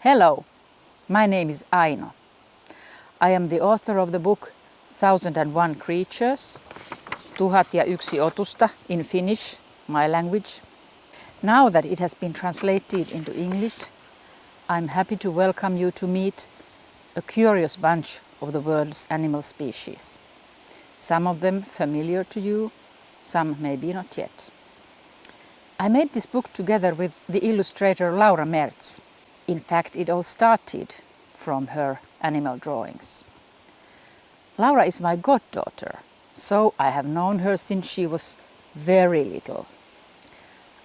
Hello, my name is Aino. I am the author of the book 1001 Creatures, 1001 otusta in Finnish, my language. Now that it has been translated into English, I'm happy to welcome you to meet a curious bunch of the world's animal species. Some of them familiar to you, some maybe not yet. I made this book together with the illustrator Laura Merz. In fact, it all started from her animal drawings. Laura is my goddaughter, so I have known her since she was very little.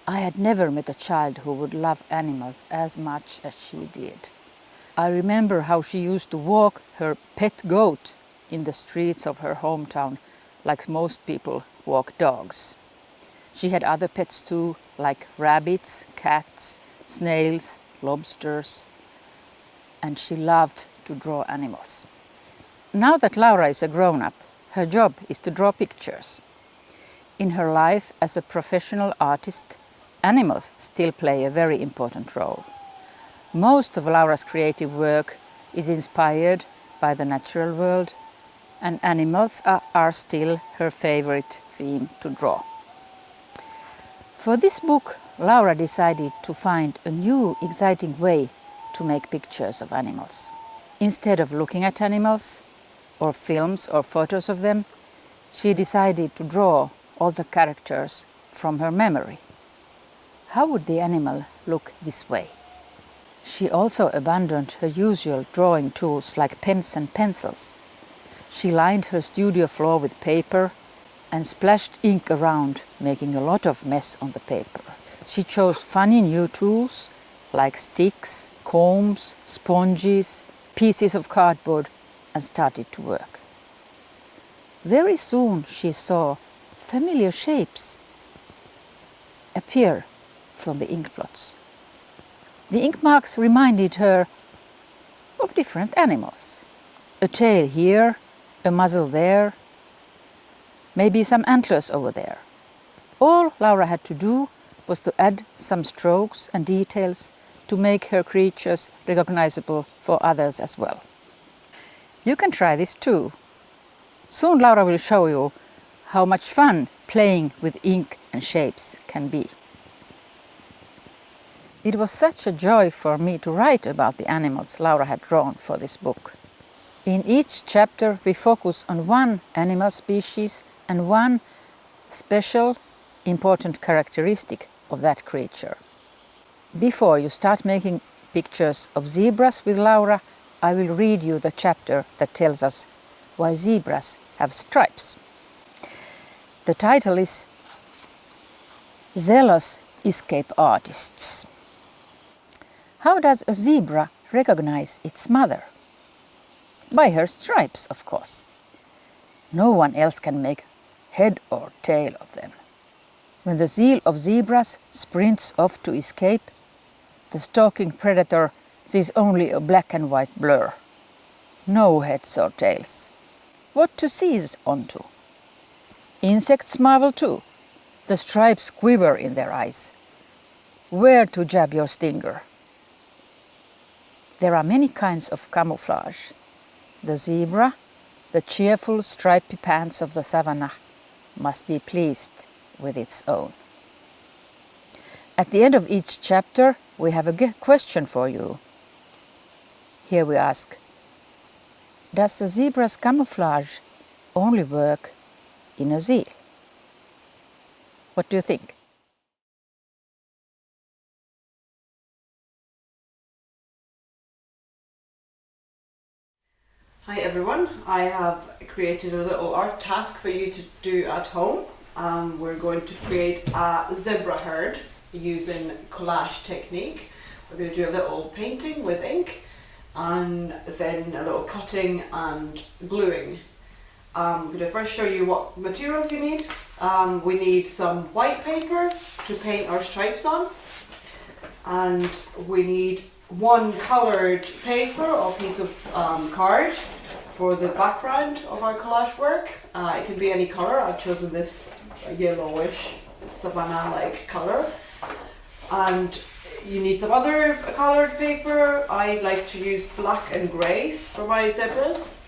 I had never met a child who would love animals as much as she did. I remember how she used to walk her pet goat in the streets of her hometown like most people walk dogs. She had other pets too, like rabbits, cats, snails, lobsters, and she loved to draw animals. Now that Laura is a grown-up, her job is to draw pictures. In her life as a professional artist, animals still play a very important role. Most of Laura's creative work is inspired by the natural world, and animals are still her favorite theme to draw. For this book, Laura decided to find a new, exciting way to make pictures of animals. Instead of looking at animals, or films or photos of them, she decided to draw all the characters from her memory. How would the animal look this way? She also abandoned her usual drawing tools like pens and pencils. She lined her studio floor with paper and splashed ink around, making a lot of mess on the paper. She chose funny new tools like sticks, combs, sponges, pieces of cardboard, and started to work. Very soon she saw familiar shapes appear from the ink blots. The ink marks reminded her of different animals. A tail here, a muzzle there, maybe some antlers over there. All Laura had to do was to add some strokes and details to make her creatures recognizable for others as well. You can try this too. Soon Laura will show you how much fun playing with ink and shapes can be. It was such a joy for me to write about the animals Laura had drawn for this book. In each chapter we focus on one animal species and one special, important characteristic of that creature. Before you start making pictures of zebras with Laura, I will read you the chapter that tells us why zebras have stripes. The title is Zealous Escape Artists. How does a zebra recognize its mother? By her stripes, of course. No one else can make head or tail of them. When the zeal of zebras sprints off to escape, the stalking predator sees only a black and white blur. No heads or tails. What to seize onto? Insects marvel too. The stripes quiver in their eyes. Where to jab your stinger? There are many kinds of camouflage. The zebra, the cheerful stripy pants of the savannah, must be pleased with its own. At the end of each chapter, we have a question for you. Here we ask, does the zebra's camouflage only work in a zeal? What do you think? Hi everyone, I have created a little art task for you to do at home. We're going to create a zebra herd using collage technique. We're going to do a little painting with ink and then a little cutting and gluing. I'm going to first show you what materials you need. We need some white paper to paint our stripes on, and we need one coloured paper or piece of card for the background of our collage work. It can be any colour. I've chosen this yellowish savannah-like colour, and you need some other coloured paper. I like to use black and greys for my zebras.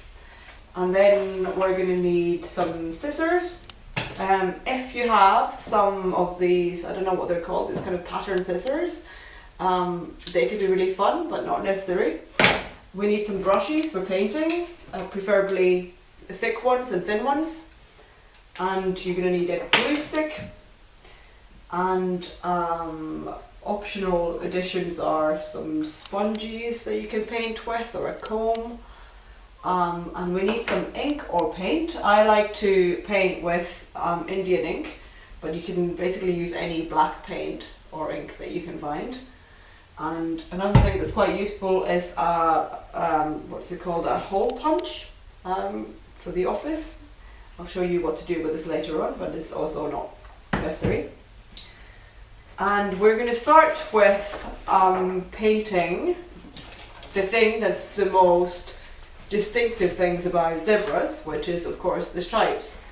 And then we're going to need some scissors. If you have some of these, I don't know what they're called, these kind of pattern scissors, they could be really fun, but not necessary. We need some brushes for painting, preferably thick ones and thin ones. And you're going to need a glue stick. And optional additions are some sponges that you can paint with, or a comb. And we need some ink or paint. I like to paint with Indian ink, but you can basically use any black paint or ink that you can find. And another thing that's quite useful is what's it called, a hole punch for the office. I'll show you what to do with this later on, but it's also not necessary. And we're going to start with painting the thing that's the most distinctive things about zebras, which is of course the stripes.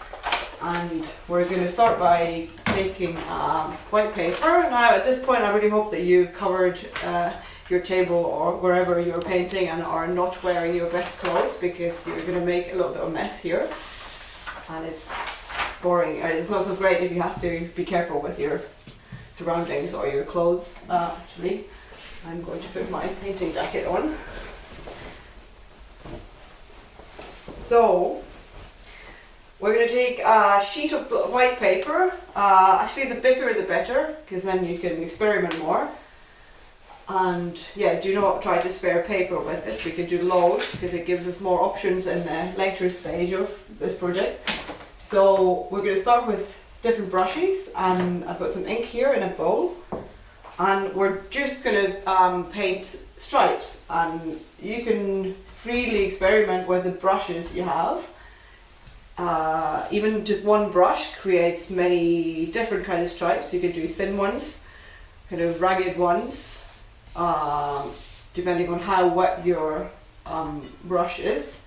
And we're going to start by taking white paper. Now at this point I really hope that you've covered your table or wherever you're painting and are not wearing your best clothes, because you're going to make a little bit of a mess here and it's boring. It's not so great if you have to be careful with your surroundings or your clothes. Actually, I'm going to put my painting jacket on. So we're going to take a sheet of white paper. Actually, the bigger the better, because then you can experiment more. And yeah, do not try to spare paper with this. We can do loads because it gives us more options in the later stage of this project. So we're going to start with different brushes, and I've got some ink here in a bowl. And we're just going to paint stripes, and you can freely experiment with the brushes you have. Even just one brush creates many different kind of stripes. You can do thin ones, kind of ragged ones, depending on how wet your brush is.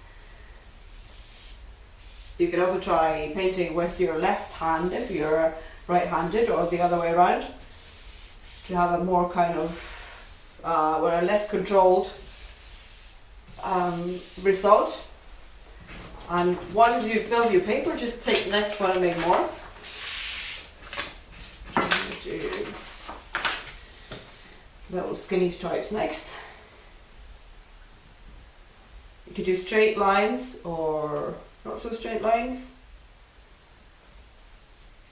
You can also try painting with your left hand if you're right-handed, or the other way around, to have a more kind of, a less controlled result. And once you've filled your paper, just take the next one and make more. Do little skinny stripes next. You could do straight lines or not so straight lines.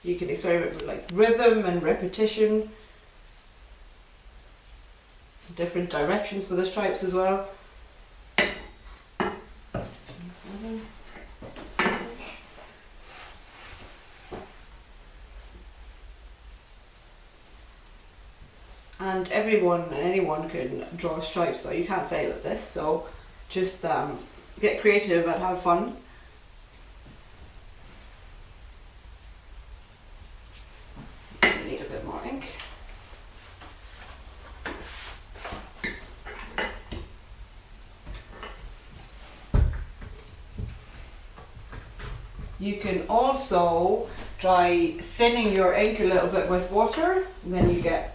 You can experiment with like rhythm and repetition, different directions for the stripes as well. And anyone can draw stripes, so you can't fail at this. So just get creative and have fun. Need a bit more ink. You can also try thinning your ink a little bit with water, and then you get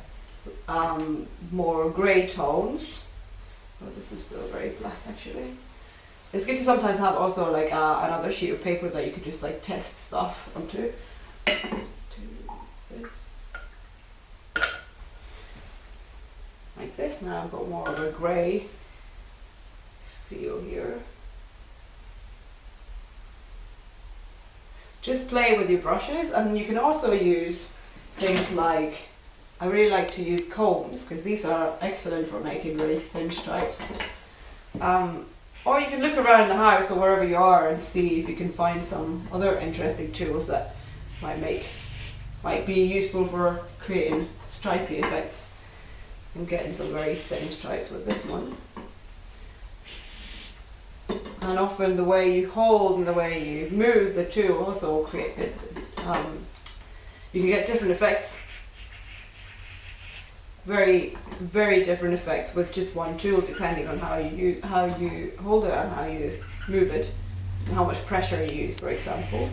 more grey tones. Oh, this is still very black actually. It's good to sometimes have also like another sheet of paper that you could just like test stuff onto. Let's do this. Like this. Now I've got more of a grey feel here. Just play with your brushes, and you can also use things like, I really like to use combs because these are excellent for making really thin stripes. Or you can look around the house or wherever you are and see if you can find some other interesting tools that might be useful for creating stripy effects. I'm getting some very thin stripes with this one. And often the way you hold and the way you move the tool also create it. You can get different effects. Very, very different effects with just one tool, depending on how you hold it and how you move it, and how much pressure you use, for example.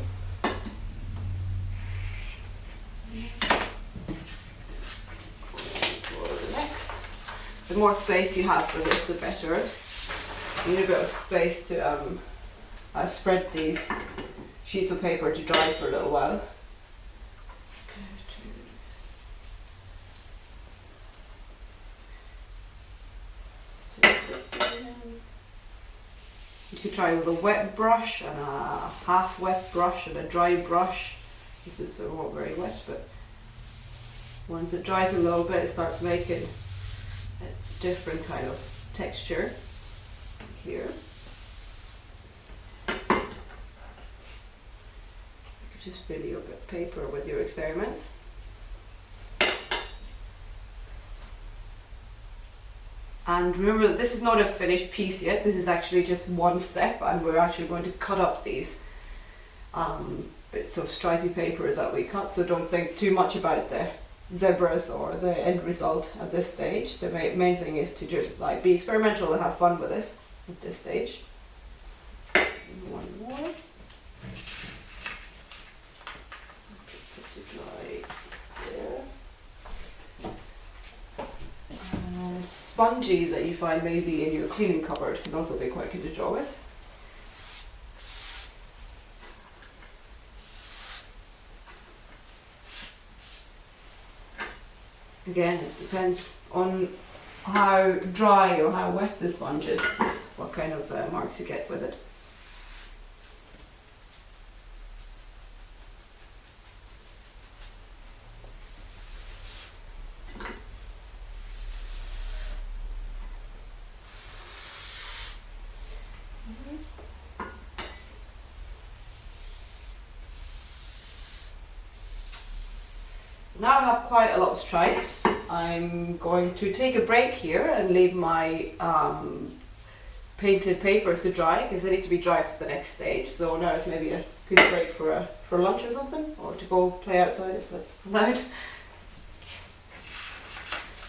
For the next. The more space you have for this, the better. You need a bit of space to spread these sheets of paper to dry for a little while. You could try with a wet brush and a half wet brush and a dry brush. This is sort of not very wet, but once it dries a little bit, it starts making a different kind of texture here. You could just fill your paper with your experiments. And remember that this is not a finished piece yet, this is actually just one step, and we're actually going to cut up these bits of stripy paper that we cut, so don't think too much about the zebras or the end result at this stage. The main thing is to just like be experimental and have fun with this at this stage. One more. Put this to dry there. Sponges that you find maybe in your cleaning cupboard can also be quite good to draw with. Again, it depends on how dry or how wet the sponge is, what kind of marks you get with it. Now I have quite a lot of stripes. I'm going to take a break here and leave my painted papers to dry because they need to be dry for the next stage. So now it's maybe a good break for lunch or something, or to go play outside if that's allowed.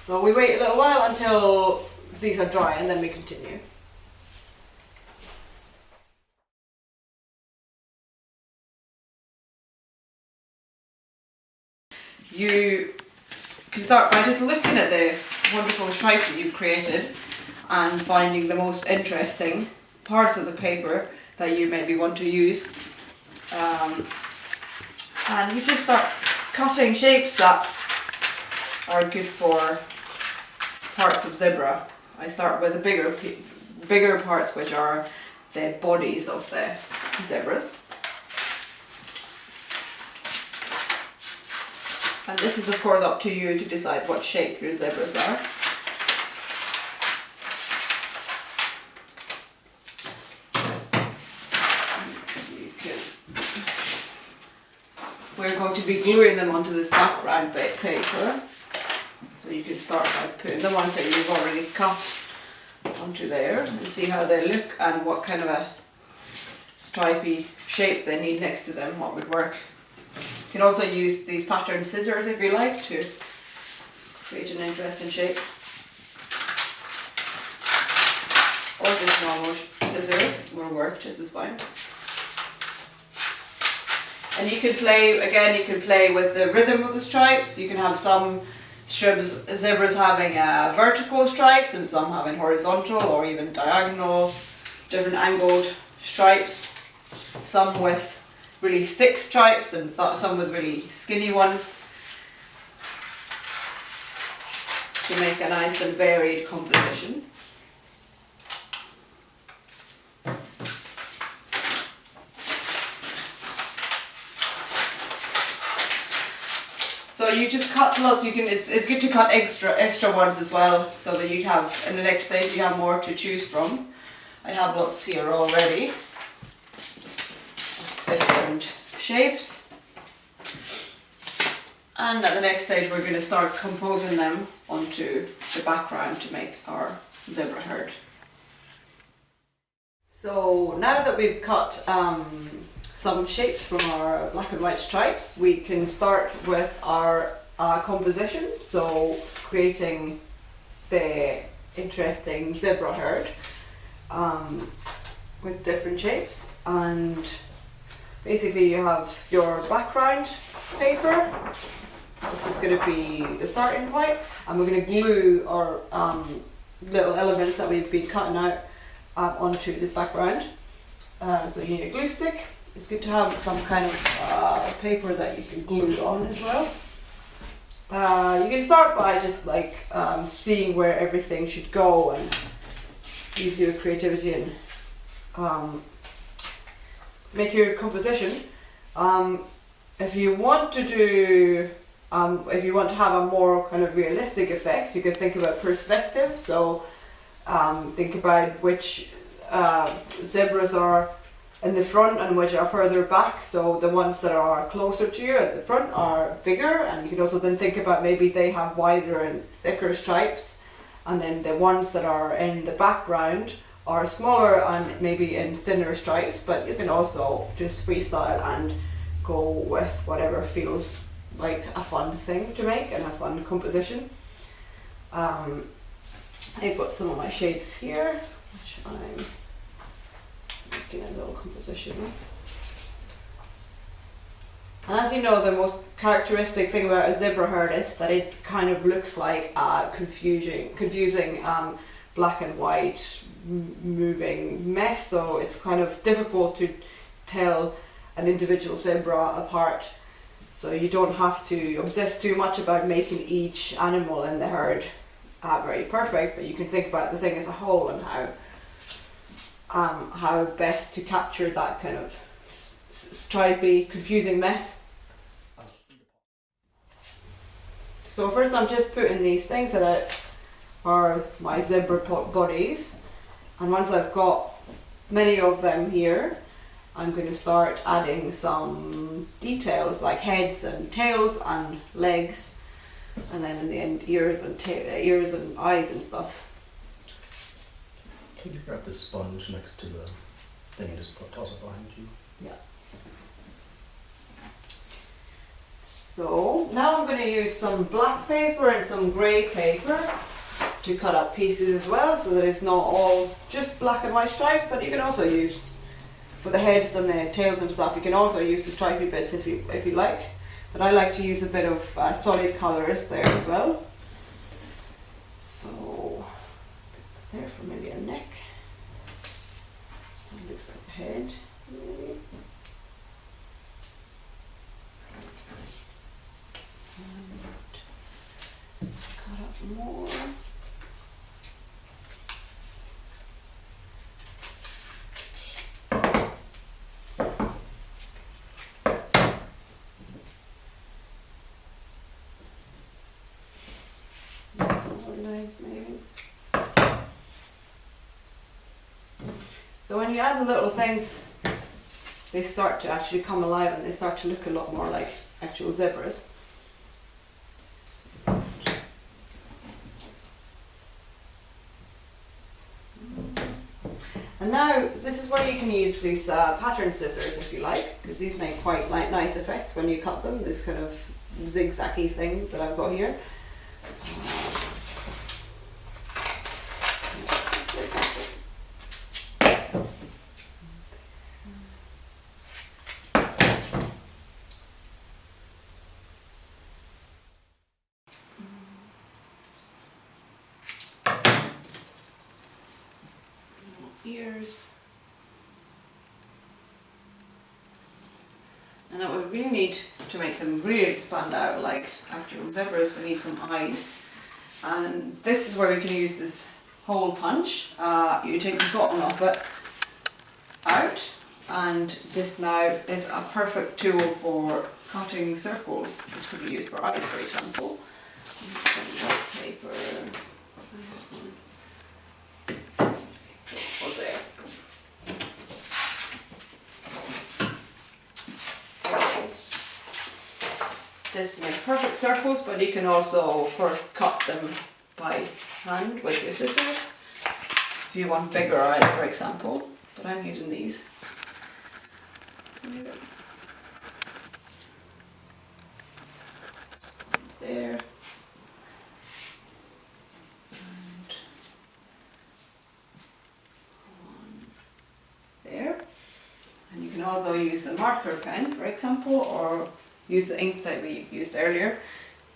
So we wait a little while until these are dry and then we continue. You can start by just looking at the wonderful stripes that you've created and finding the most interesting parts of the paper that you maybe want to use. And you just start cutting shapes that are good for parts of zebra. I start with the bigger parts, which are the bodies of the zebras. And this is of course up to you to decide what shape your zebras are. We're going to be gluing them onto this background paper. So you can start by putting the ones that you've already cut onto there and see how they look and what kind of a stripy shape they need next to them, what would work. You can also use these patterned scissors if you like to create an interesting shape. Or just normal scissors will work just as fine. And you can play, again, you can play with the rhythm of the stripes. You can have some zebras having vertical stripes and some having horizontal or even diagonal, different angled stripes. Some with really thick stripes and some with really skinny ones, to make a nice and varied composition. So you just cut lots. You can. It's good to cut extra ones as well, so that you have in the next stage you have more to choose from. I have lots here already. Different shapes, and at the next stage we're going to start composing them onto the background to make our zebra herd. So now that we've cut some shapes from our black and white stripes, we can start with our composition, so creating the interesting zebra herd with different shapes. And basically you have your background paper This is going to be the starting point, and we're going to glue our little elements that we've been cutting out onto this background. So you need a glue stick. It's good to have some kind of paper that you can glue on as well. You can start by just like seeing where everything should go and use your creativity and make your composition. If you want to do, if you want to have a more kind of realistic effect, you can think about perspective. So think about which zebras are in the front and which are further back. So the ones that are closer to you at the front are bigger, and you can also then think about maybe they have wider and thicker stripes, and then the ones that are in the background are smaller and maybe in thinner stripes. But you can also just freestyle and go with whatever feels like a fun thing to make and a fun composition. I've got some of my shapes here, which I'm making a little composition with. And as you know, the most characteristic thing about a zebra herd is that it kind of looks like a confusing black and white moving mess. So it's kind of difficult to tell an individual zebra apart. So you don't have to obsess too much about making each animal in the herd very perfect, but you can think about the thing as a whole and how best to capture that kind of stripy, confusing mess. So first I'm just putting these things that are my zebra bodies, and once I've got many of them here, I'm going to start adding some details like heads and tails and legs, and then in the end ears and eyes and stuff. Can you grab the sponge next to the thing and just toss it behind you? Yeah. So now I'm going to use some black paper and some grey paper to cut up pieces as well, so that it's not all just black and white stripes, but you can also use, for the heads and the tails and stuff, you can also use the stripy bits if you like. But I like to use a bit of solid colours there as well. So there for maybe a neck. That looks like a head. And cut up more. So when you add the little things, they start to actually come alive and they start to look a lot more like actual zebras. And now this is where you can use these pattern scissors if you like, because these make quite nice effects when you cut them, this kind of zigzaggy thing that I've got here. Ears. And that we really need to make them really stand out like actual zebras. We need some eyes, and this is where we can use this hole punch. You take the bottom of it out, and this now is a perfect tool for cutting circles, which could be used for eyes, for example. Some white paper. This makes perfect circles, but you can also of course cut them by hand with your scissors if you want bigger eyes, for example, but I'm using these. There. And one there. And you can also use a marker pen, for example, or use the ink that we used earlier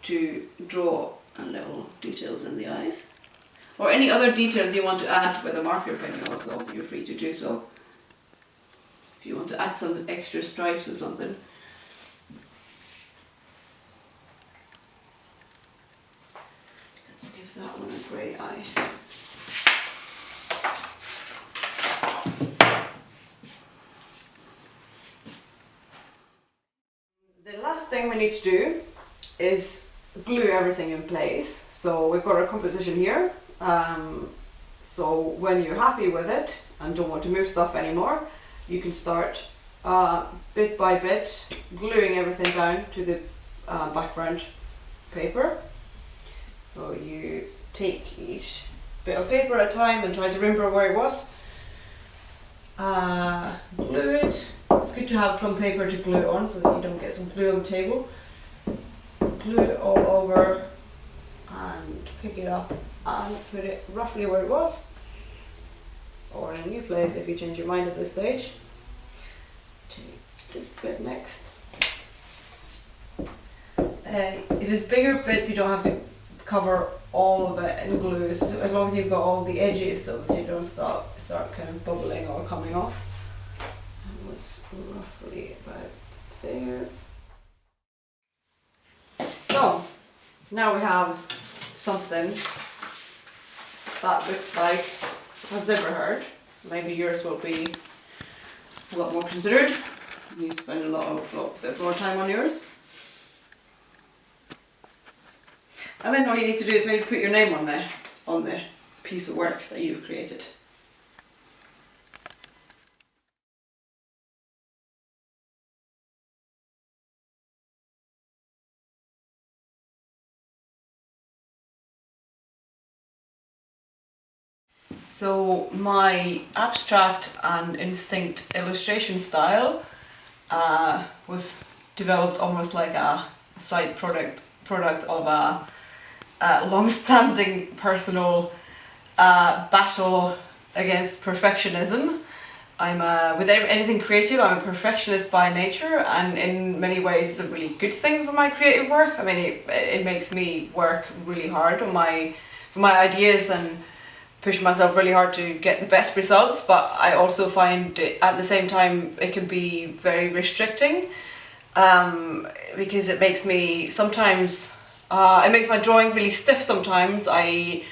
to draw little details in the eyes. Or any other details you want to add with a marker pen, you're free to do so. If you want to add some extra stripes or something. Let's give that one a grey eye. The last thing we need to do is glue everything in place. So we've got our composition here. So when you're happy with it and don't want to move stuff anymore, you can start bit by bit gluing everything down to the background paper. So you take each bit of paper at a time and try to remember where it was. Glue it. It's good to have some paper to glue on so that you don't get some glue on the table. Glue it all over and pick it up and put it roughly where it was, or in a new place if you change your mind at this stage. Take this bit next. If it's bigger bits, you don't have to cover all of it in glue, as long as you've got all the edges so that you don't start kind of bubbling or coming off. That was roughly about there. So now we have something that looks like a zebra herd. Maybe yours will be a lot more considered. You spend a bit more time on yours. And then all you need to do is maybe put your name on the piece of work that you've created. So my abstract and instinct illustration style was developed almost like a side product of a long-standing personal battle against perfectionism. With anything creative, I'm a perfectionist by nature, and in many ways it's a really good thing for my creative work. I mean, it makes me work really hard for my ideas and push myself really hard to get the best results, but I also find at the same time it can be very restricting because it makes me sometimes it makes my drawing really stiff sometimes. I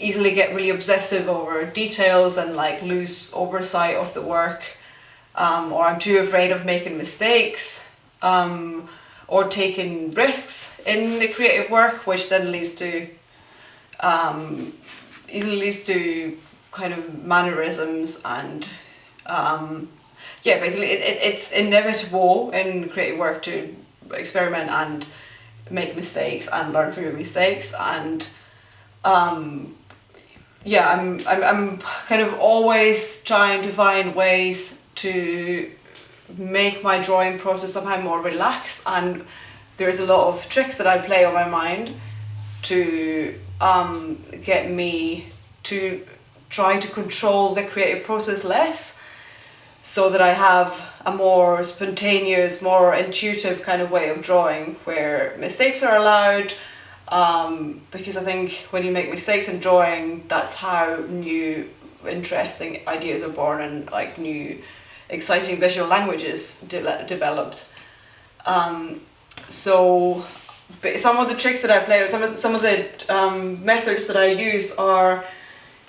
easily get really obsessive over details and like lose oversight of the work, or I'm too afraid of making mistakes or taking risks in the creative work, which then easily leads to kind of mannerisms and basically it's inevitable in creative work to experiment and make mistakes and learn from your mistakes, and I'm kind of always trying to find ways to make my drawing process somehow more relaxed, and there's a lot of tricks that I play on my mind to get me to try to control the creative process less, so that I have a more spontaneous, more intuitive kind of way of drawing where mistakes are allowed, because I think when you make mistakes in drawing, that's how new interesting ideas are born and like new exciting visual languages developed. So some of the tricks that I play, or some of the methods that I use are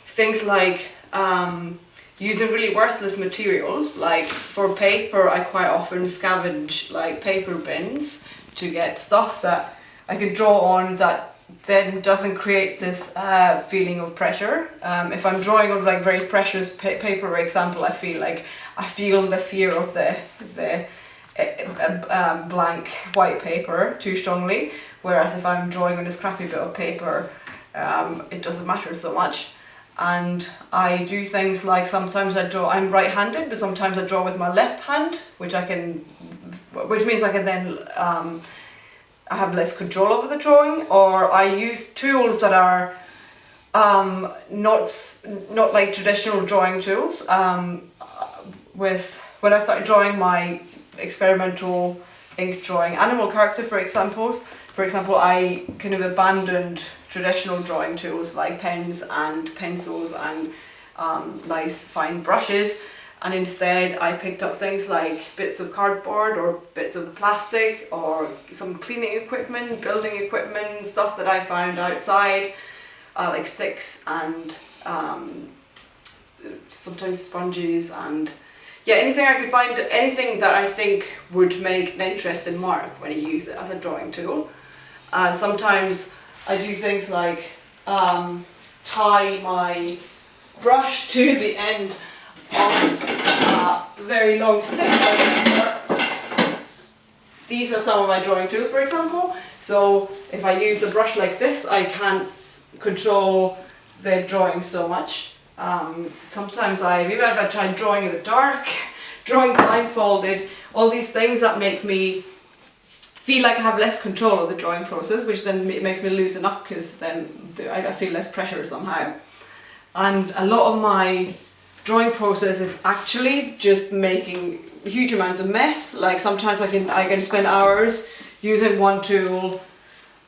things like using really worthless materials. Like for paper, I quite often scavenge like paper bins to get stuff that I could draw on that then doesn't create this feeling of pressure. If I'm drawing on like very precious paper, for example, I feel the fear of the blank white paper too strongly, whereas if I'm drawing on this crappy bit of paper, it doesn't matter so much. And I do things like sometimes I'm right-handed, but sometimes I draw with my left hand, which means I can then I have less control over the drawing, or I use tools that are not like traditional drawing tools. When I started drawing my experimental ink drawing animal character, for example, for example, I kind of abandoned traditional drawing tools like pens and pencils and nice fine brushes, and instead I picked up things like bits of cardboard or bits of plastic or some cleaning equipment, building equipment, stuff that I found outside, like sticks and sometimes sponges, and yeah, anything I could find, anything that I think would make an interesting mark when you use it as a drawing tool. And sometimes I do things like tie my brush to the end of a very long stick. These are some of my drawing tools, for example. So if I use a brush like this, I can't control the drawing so much. Sometimes even if I try drawing in the dark, drawing blindfolded, all these things that make me feel like I have less control of the drawing process, which then makes me loosen up, because then I feel less pressure somehow. And a lot of my drawing process is actually just making huge amounts of mess. Like sometimes I can spend hours using one tool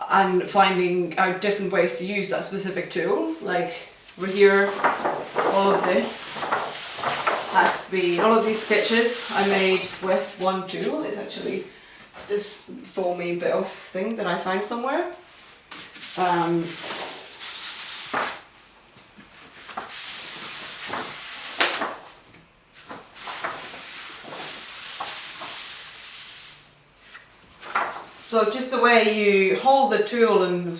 and finding out different ways to use that specific tool. Like over here, all of this has been, all of these sketches I made with one tool. It's actually this foamy bit of thing that I found somewhere. So just the way you hold the tool and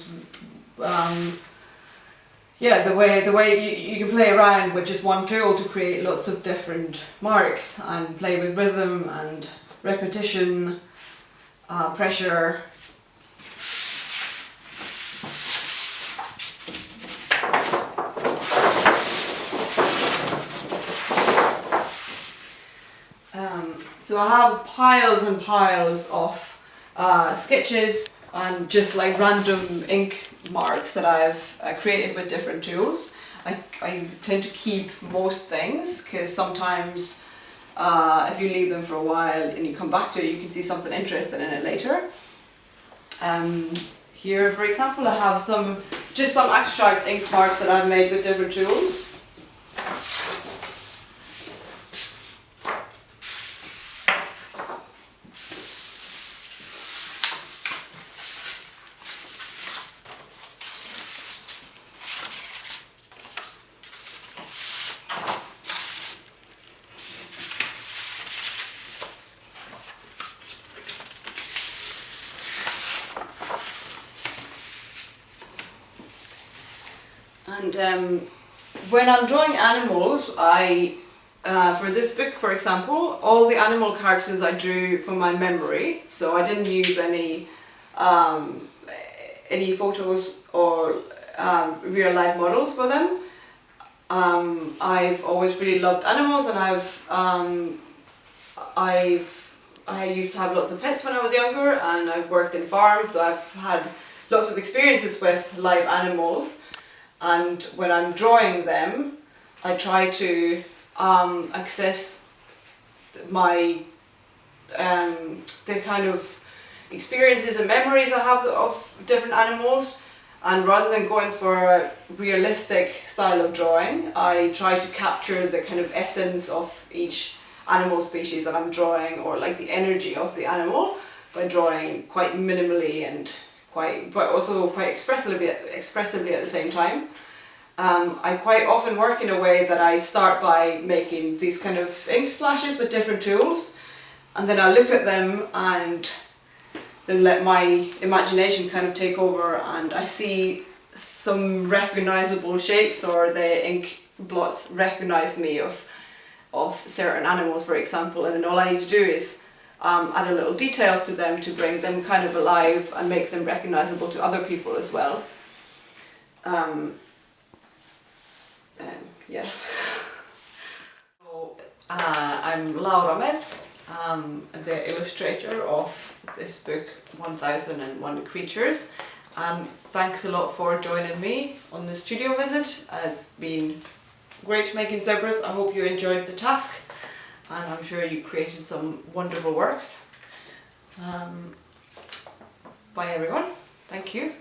yeah, the way you can play around with just one tool to create lots of different marks and play with rhythm and repetition, pressure. So I have piles and piles of sketches and just like random ink marks that I've created with different tools. I tend to keep most things, because sometimes if you leave them for a while and you come back to it, you can see something interesting in it later. Here, for example, I have some abstract ink marks that I've made with different tools. And when I'm drawing animals, for this book, for example, all the animal characters I drew from my memory, so I didn't use any photos or real life models for them. I've always really loved animals, and I used to have lots of pets when I was younger, and I've worked in farms, so I've had lots of experiences with live animals. And when I'm drawing them, I try to access my the kind of experiences and memories I have of different animals, and rather than going for a realistic style of drawing, I try to capture the kind of essence of each animal species that I'm drawing, or like the energy of the animal, by drawing quite minimally and but also quite expressively at the same time. I quite often work in a way that I start by making these kind of ink splashes with different tools, and then I look at them and then let my imagination kind of take over, and I see some recognizable shapes, or the ink blots recognize me of certain animals, for example, and then all I need to do is add a little details to them to bring them kind of alive and make them recognizable to other people as well. Yeah. So, I'm Laura Merz, the illustrator of this book 1001 Creatures. Thanks a lot for joining me on the studio visit. It's been great making zebras. I hope you enjoyed the task, and I'm sure you created some wonderful works. Bye everyone. Thank you.